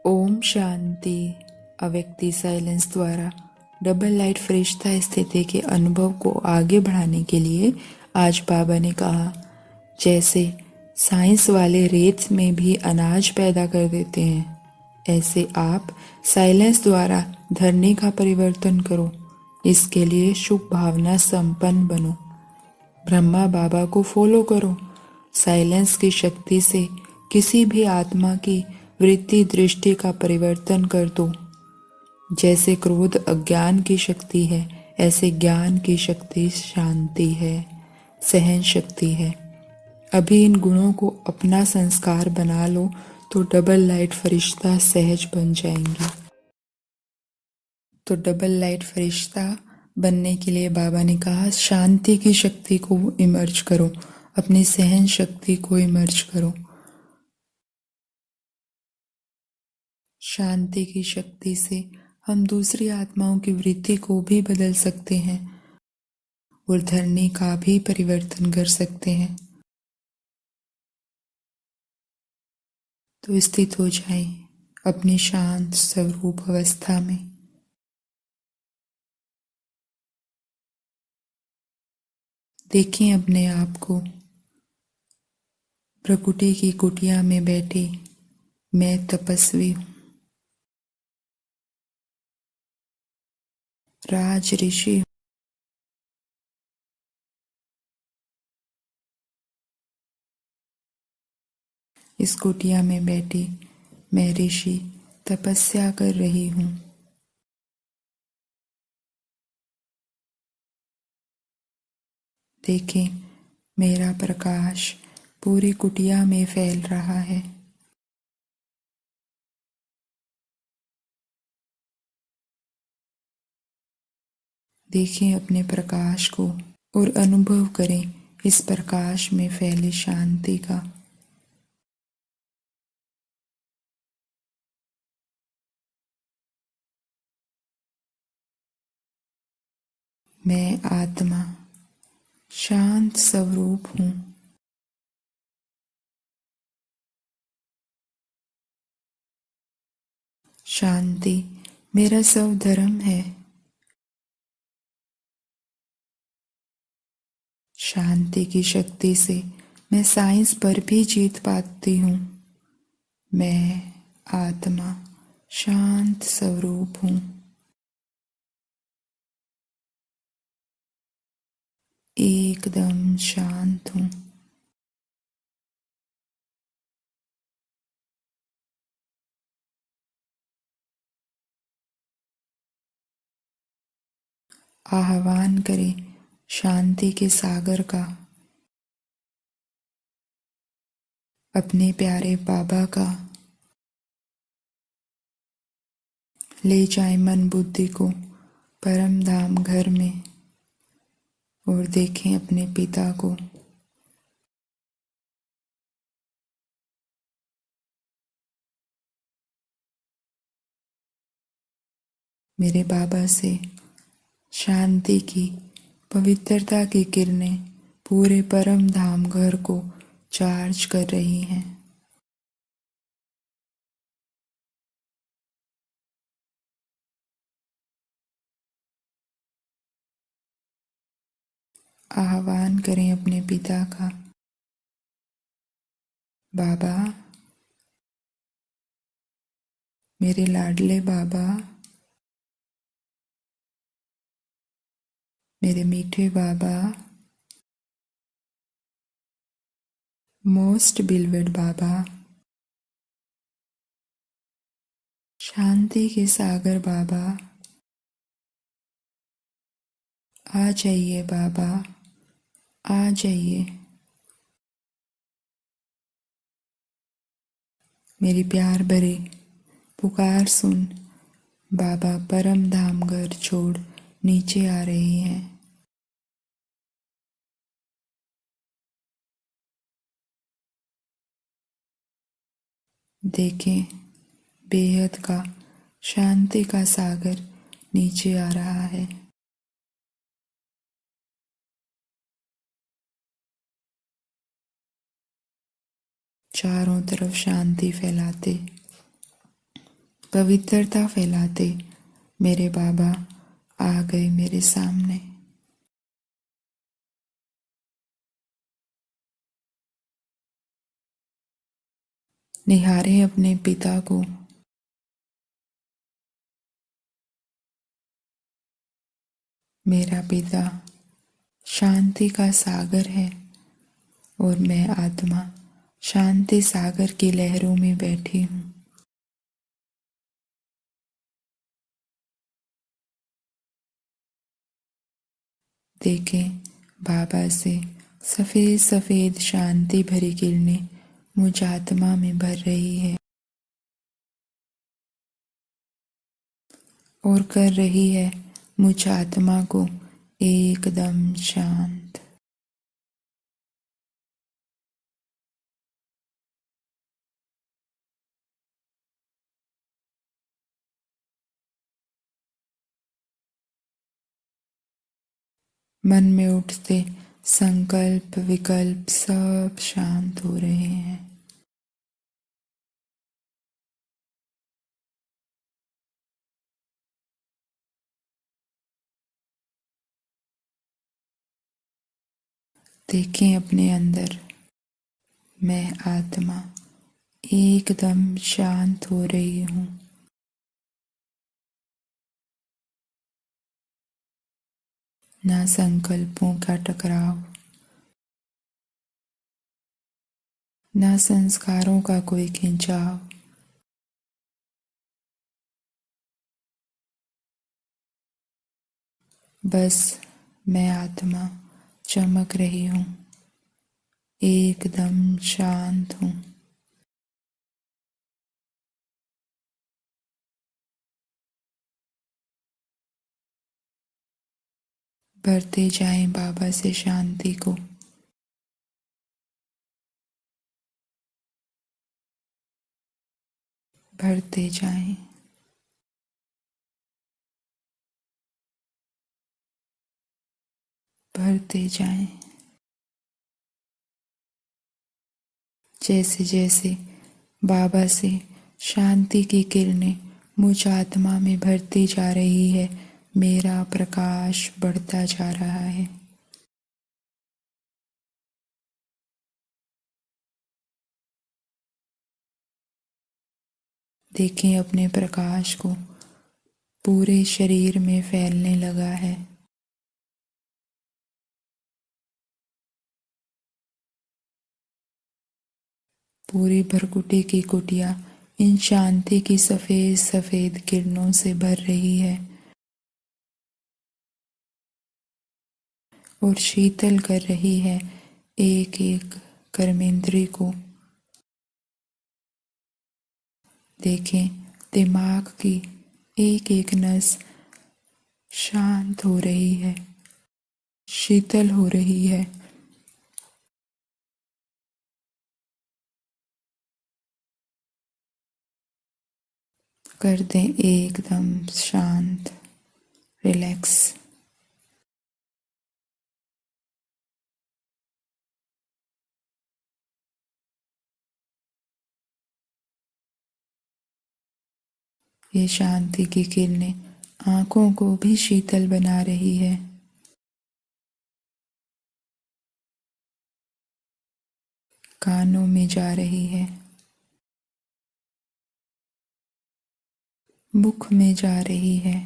Om Shanti. अव्यक्ति silence द्वारा double light फरिश्ता स्थिति के अनुभव को आगे बढ़ाने के लिए आज बाबा ने कहा, जैसे साइंस वाले रेत में भी अनाज पैदा कर देते हैं, ऐसे आप साइलेंस द्वारा धरनी का परिवर्तन करो। इसके लिए शुभ भावना संपन्न बनो। ब्रह्मा बाबा को फॉलो करो। साइलेंस की शक्ति से किसी भी आत्मा की वृत्ति दृष्टि का परिवर्तन कर दो। जैसे क्रोध अज्ञान की शक्ति है, ऐसे ज्ञान की शक्ति शांति है, सहन शक्ति है। अभी इन गुणों को अपना संस्कार बना लो तो डबल लाइट फरिश्ता सहज बन जाएंगे। तो डबल लाइट फरिश्ता बनने के लिए बाबा ने कहा, शांति की शक्ति को इमर्ज करो, अपनी सहन शक्ति को इमर्ज करो। शांति की शक्ति से हम दूसरी आत्माओं की वृत्ति को भी बदल सकते हैं और धरनी का भी परिवर्तन कर सकते हैं। तो स्थित हो जाएं अपनी शांत स्वरूप अवस्था में। देखें अपने आप को प्रकृति की कुटिया में बैठे मैं तपस्वी हूँ, राज ऋषि हूँ। इस कुटिया में बैठी मैं ऋषि तपस्या कर रही हूँ। देखें मेरा प्रकाश पूरी कुटिया में फैल रहा है। देखें अपने प्रकाश को और अनुभव करें इस प्रकाश में फैली शांति का। मैं आत्मा शांत स्वरूप हूँ। शांति मेरा स्वधर्म है। शांति की शक्ति से मैं साइंस पर भी जीत पाती हूँ। मैं आत्मा शांत स्वरूप हूँ। एकदम शांत हूँ। आह्वान करें शांति के सागर का, अपने प्यारे बाबा का। ले जाए मन बुद्धि को परम धाम घर में और देखें अपने पिता को। मेरे बाबा से शांति की पवित्रता की किरणें पूरे परम धाम घर को चार्ज कर रही हैं। आह्वान करें अपने पिता का। बाबा, मेरे लाडले बाबा, मेरे मीठे बाबा, मोस्ट बिलवेड बाबा, शांति के सागर बाबा, आ जाइए बाबा, आ जाइए। मेरी प्यार भरी पुकार सुन बाबा परम धाम घर छोड़ नीचे आ रहे हैं। देखें बेहद का शांति का सागर नीचे आ रहा है। चारों तरफ शांति फैलाते पवित्रता फैलाते मेरे बाबा आ गए मेरे सामने। निहारे अपने पिता को, मेरा पिता शांति का सागर है और मैं आत्मा शांति सागर की लहरों में बैठी हूँ। देखें, बाबा से सफेद सफेद शांति भरी किरणें मुझ आत्मा में भर रही है और कर रही है मुझ आत्मा को एकदम शांत। मन में उठते संकल्प विकल्प सब शांत हो रहे हैं। देखें अपने अंदर, मैं आत्मा एकदम शांत हो रही हूँ। ना संकल्पों का टकराव, ना संस्कारों का कोई खिंचाव। बस मैं आत्मा चमक रही हूँ, एकदम शांत हूँ। भरते जाएं बाबा से शांति को। भरते जाएं। भरते जाएं। जैसे जैसे बाबा से शांति की किरणें मुझ आत्मा में भरती जा रही है, मेरा प्रकाश बढ़ता जा रहा है। देखें अपने प्रकाश को, पूरे शरीर में फैलने लगा है। पूरी भरकुटी की कुटिया इन शांति की सफेद सफेद किरणों से भर रही है और शीतल कर रही है एक एक कर्मेंद्रिय को। देखें, दिमाग की एक एक नस शांत हो रही है, शीतल हो रही है। कर दें एकदम शांत, रिलैक्स। ये शांति की किरणें आंखों को भी शीतल बना रही है। कानों में जा रही है, मुख में जा रही है।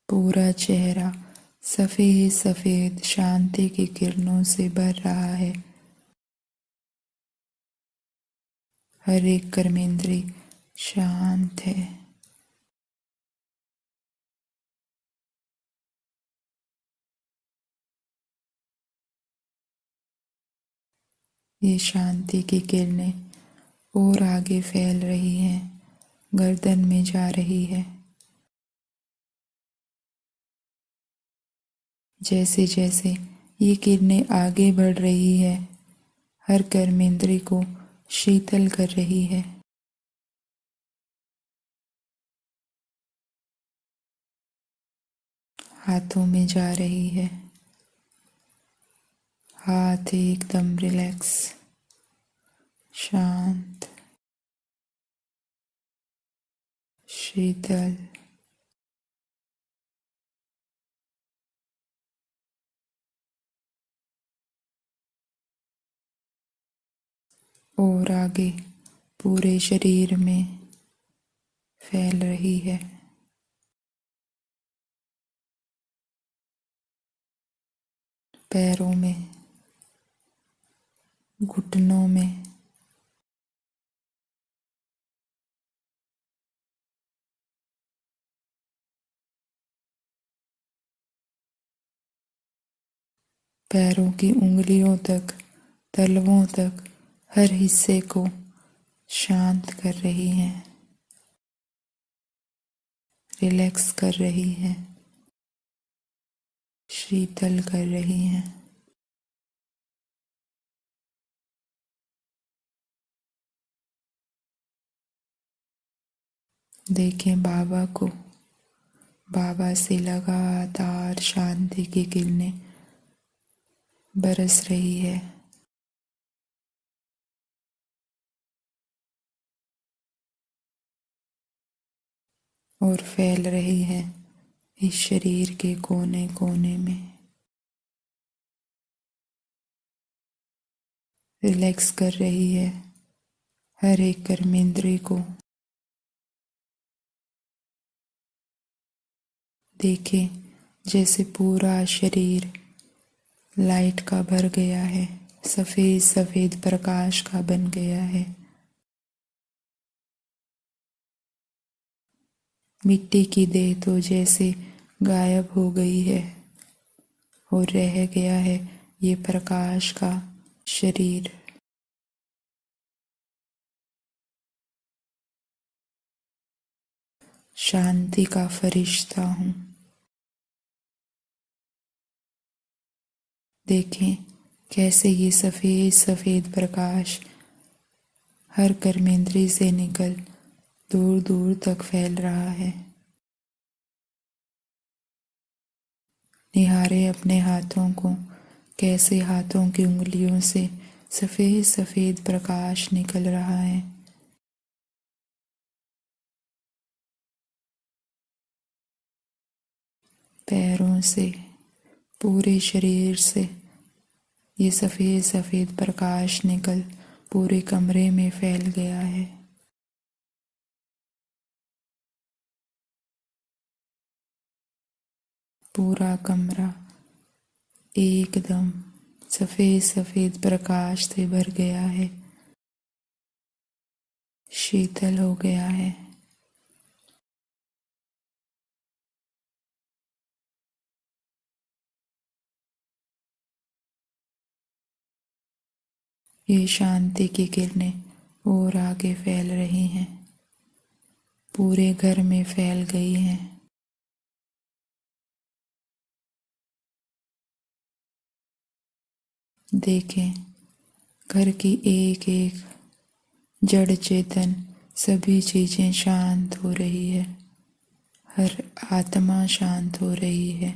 पूरा चेहरा सफेद सफेद शांति की किरणों से भर रहा है। हर एक कर्मेंद्रिय शांत है। ये शांति की किरणें और आगे फैल रही हैं, गर्दन में जा रही है। जैसे जैसे ये किरणें आगे बढ़ रही है, हर कर्मेंद्रिय को शीतल कर रही है। हाथों में जा रही है, हाथ एकदम रिलैक्स, शांत। शीतल, और आगे पूरे शरीर में फैल रही है। पैरों में, घुटनों में, पैरों की उंगलियों तक, तलवों तक, हर हिस्से को शांत कर रही हैं, रिलैक्स कर रही हैं, शीतल कर रही हैं। देखें बाबा को, बाबा से लगातार शांति की किरणें बरस रही है। और फैल रही है इस शरीर के कोने कोने में। रिलैक्स कर रही है हर एक कर्मेंद्रिय को। देखें जैसे पूरा शरीर लाइट का भर गया है, सफेद सफेद प्रकाश का बन गया है। मिट्टी की देह तो जैसे गायब हो गई है और रह गया है ये प्रकाश का शरीर। शांति का फरिश्ता हूँ। देखें कैसे ये सफेद सफेद प्रकाश हर कर्मेंद्रिय से निकल दूर दूर तक फैल रहा है। निहारे अपने हाथों को, कैसे हाथों की उंगलियों से सफेद सफेद प्रकाश निकल रहा है। पैरों से, पूरे शरीर से ये सफेद सफेद प्रकाश निकल पूरे कमरे में फैल गया है। पूरा कमरा एकदम सफेद सफेद प्रकाश से भर गया है, शीतल हो गया है। ये शांति की किरणें और आगे फैल रही हैं, पूरे घर में फैल गई हैं। देखें घर की एक एक जड़ चेतन सभी चीजें शांत हो रही है, हर आत्मा शांत हो रही है।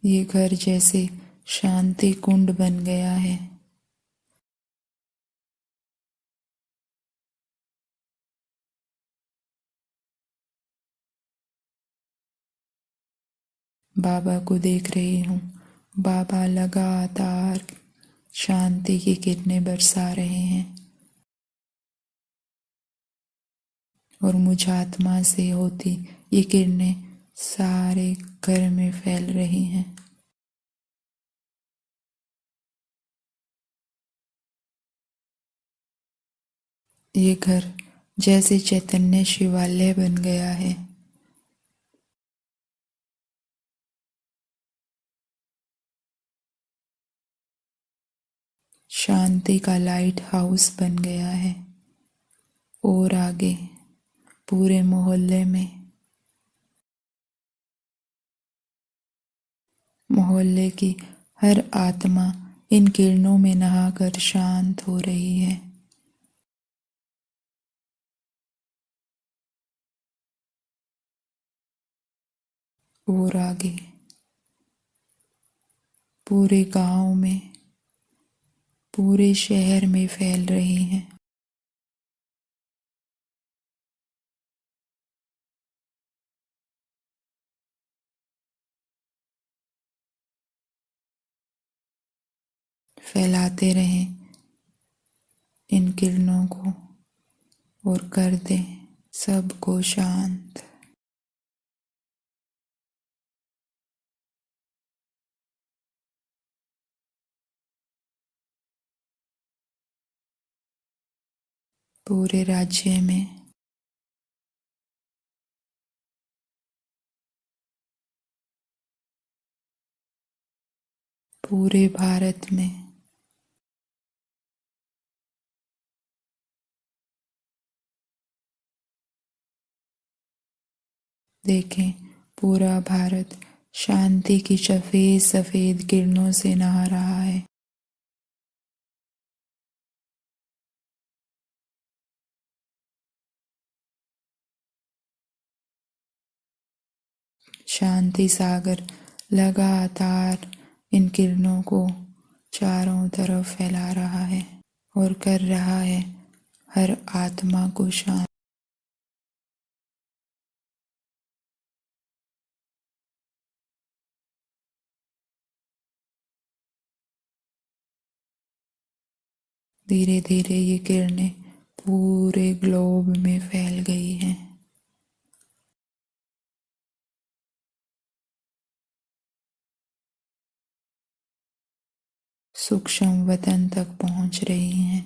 ये घर जैसे शांति कुंड बन गया है। बाबा को देख रही हूँ, बाबा लगातार शांति की किरणें बरसा रहे हैं और मुझ आत्मा से होती ये किरणें सारे घर में फैल रही हैं। ये घर जैसे चैतन्य शिवालय बन गया है। शांति का लाइट हाउस बन गया है। और आगे पूरे मोहल्ले में, मोहल्ले की हर आत्मा इन किरणों में नहाकर शांत हो रही है। और आगे पूरे गांव में, पूरे शहर में फैल रही हैं। फैलाते रहें इन किरणों को और कर दें सबको शांत। पूरे राज्य में, पूरे भारत में, देखें पूरा भारत शांति की सफेद सफेद किरणों से नहा रहा है। शांति सागर लगातार इन किरणों को चारों तरफ फैला रहा है और कर रहा है हर आत्मा को शांत। धीरे धीरे ये किरणें पूरे ग्लोब में फैल गई हैं। सूक्ष्म वतन तक पहुंच रही हैं।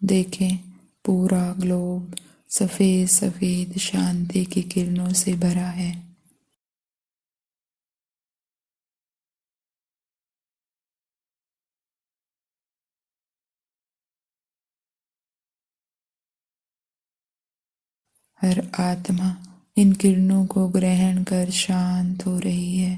देखें पूरा ग्लोब सफेद सफेद शांति की किरणों से भरा है। हर आत्मा इन किरणों को ग्रहण कर शांत हो रही है।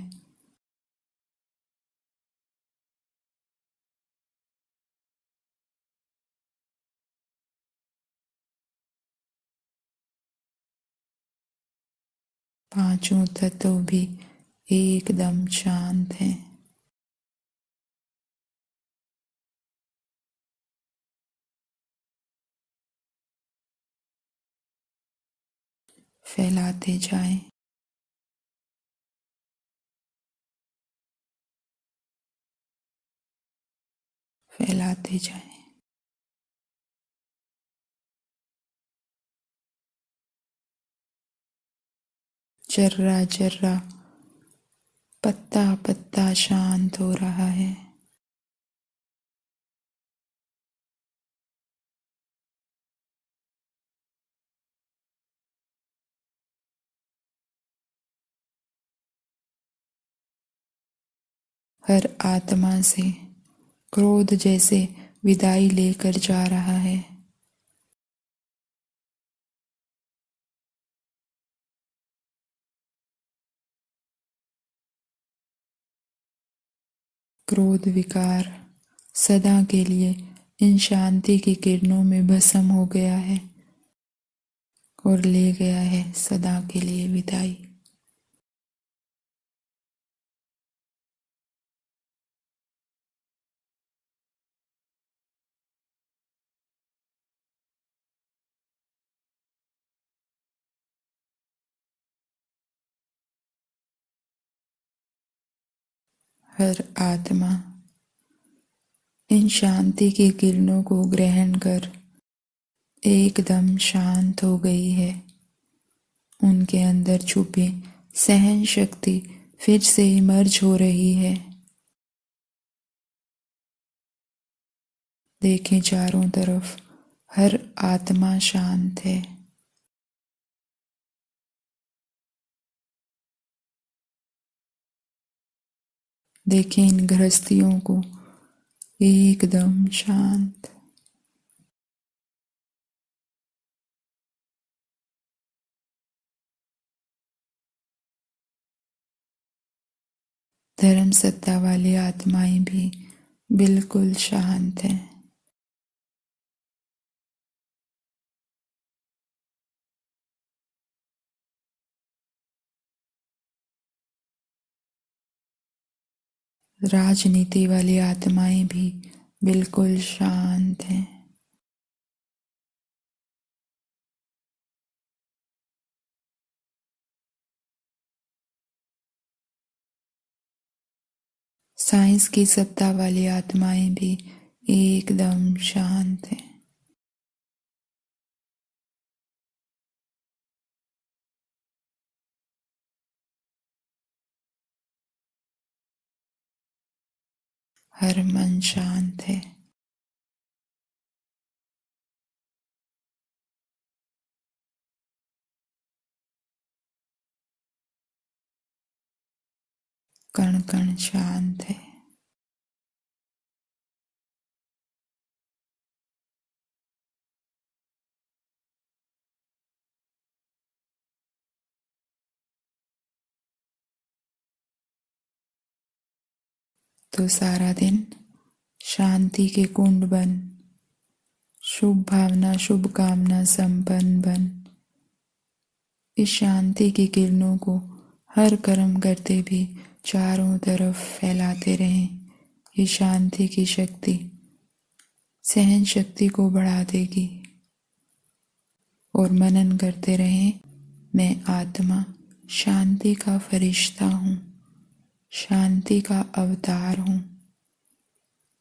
पांचों तत्व भी एकदम शांत हैं। फैलाते जाएं। फैलाते जाएं। जर्रा जर्रा, पत्ता पत्ता शांत हो रहा है। हर आत्मा से क्रोध जैसे विदाई लेकर जा रहा है। क्रोध विकार सदा के लिए इन शांति की किरणों में भस्म हो गया है और ले गया है सदा के लिए विदाई। हर आत्मा इन शांति की किरणों को ग्रहण कर एकदम शांत हो गई है। उनके अंदर छुपी सहन शक्ति फिर से इमर्ज हो रही है। देखें चारों तरफ हर आत्मा शांत है। देखें इन गृहस्थियों को एकदम शांत। धर्म सत्ता वाली आत्माएं भी बिल्कुल शांत हैं। राजनीति वाली आत्माएं भी बिल्कुल शांत हैं। साइंस की सत्ता वाली आत्माएं भी एकदम शांत हैं। हर मन शांत है। कण कण शांत है। तो सारा दिन शांति के कुंड बन, शुभ भावना शुभ कामना संपन्न बन। इस शांति की किरणों को हर कर्म करते भी चारों तरफ फैलाते रहें। ये शांति की शक्ति सहन शक्ति को बढ़ा देगी। और मनन करते रहें, मैं आत्मा शांति का फरिश्ता हूँ, शांति का अवतार हूँ,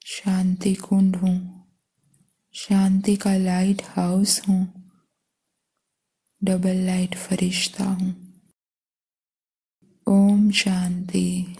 शांति कुंड हूँ, शांति का लाइट हाउस हूँ, डबल लाइट फरिश्ता हूँ। ओम शांति।